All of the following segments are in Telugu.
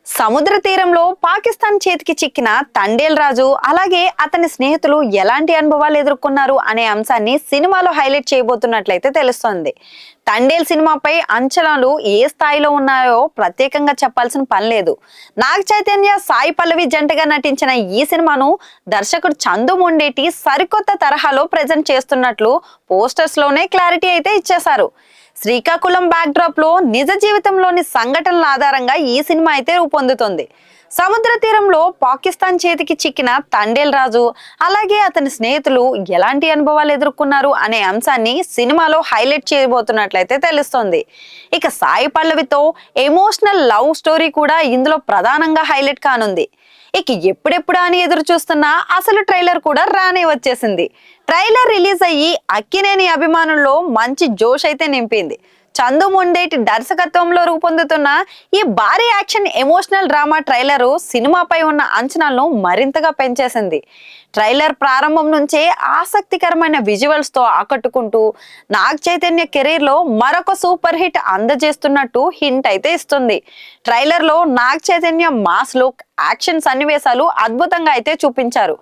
సముద్ర తీరంలో పాకిస్తాన్ చేతికి చిక్కిన తండేల్ రాజు అలాగే అతని స్నేహితులు ఎలాంటి అనుభవాలు ఎదుర్కొన్నారు అనే అంశాన్ని సినిమాలో హైలైట్ చేయబోతున్నట్లయితే తెలుస్తోంది. తండేల్ సినిమాపై అంచనాలు ఏ స్థాయిలో ఉన్నాయో ప్రత్యేకంగా చెప్పాల్సిన పని లేదు. నాగ చైతన్య, సాయి పల్లవి జంటగా నటించిన ఈ సినిమాను దర్శకుడు చందు మొండేటి సరికొత్త తరహాలో ప్రెజెంట్ చేస్తున్నట్లు పోస్టర్స్ లోనే క్లారిటీ అయితే ఇచ్చేశారు. శ్రీకాకుళం బ్యాక్ డ్రాప్ లో నిజ జీవితంలోని సంఘటనల ఆధారంగా ఈ సినిమా అయితే రూపొందుతుంది. సముద్ర తీరంలో పాకిస్తాన్ చేతికి చిక్కిన తండేల్ రాజు అలాగే అతని స్నేహితులు ఎలాంటి అనుభవాలు ఎదుర్కొన్నారు అనే అంశాన్ని సినిమాలో హైలైట్ చేయబోతున్నట్లయితే తెలుస్తోంది. ఇక సాయి పల్లవితో ఎమోషనల్ లవ్ స్టోరీ కూడా ఇందులో ప్రధానంగా హైలైట్ కానుంది. ఇక ఎప్పుడెప్పుడు అని ఎదురు చూస్తున్నా అసలు ట్రైలర్ కూడా రానే వచ్చేసింది. ట్రైలర్ రిలీజ్ అయ్యి అక్కినేని అభిమానుల్లో మంచి జోష్ అయితే నింపింది. చందు మొండేటి దర్శకత్వంలో రూపొందుతున్న ఈ భారీ యాక్షన్ ఎమోషనల్ డ్రామా ట్రైలర్ సినిమాపై ఉన్న అంచనాలను మరింతగా పెంచేసింది. ట్రైలర్ ప్రారంభం నుంచే ఆసక్తికరమైన విజువల్స్ తో ఆకట్టుకుంటూ నాగ్ చైతన్య కెరీర్ లో మరొక సూపర్ హిట్ అందజేస్తున్నట్టు హింట్ అయితే ఇస్తుంది. ట్రైలర్ లో Nag Chaitanya mass look, action సన్నివేశాలు అద్భుతంగా అయితే చూపించారు.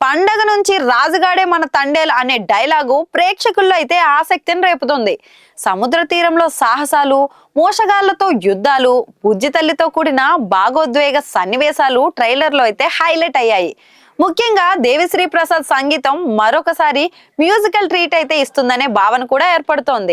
పండగ నుంచి రాజుగాడే మన తండేల్ అనే డైలాగు ప్రేక్షకుల్లో అయితే ఆసక్తిని రేపుతుంది. సముద్ర తీరంలో సాహసాలు, మోసగాళ్లతో యుద్ధాలు, బుజ్జి తల్లితో కూడిన భాగోద్వేగ సన్నివేశాలు ట్రైలర్ లో అయితే హైలైట్ అయ్యాయి. ముఖ్యంగా దేవిశ్రీ ప్రసాద్ సంగీతం మరొకసారి మ్యూజికల్ ట్రీట్ అయితే ఇస్తుందనే భావన కూడా ఏర్పడుతోంది.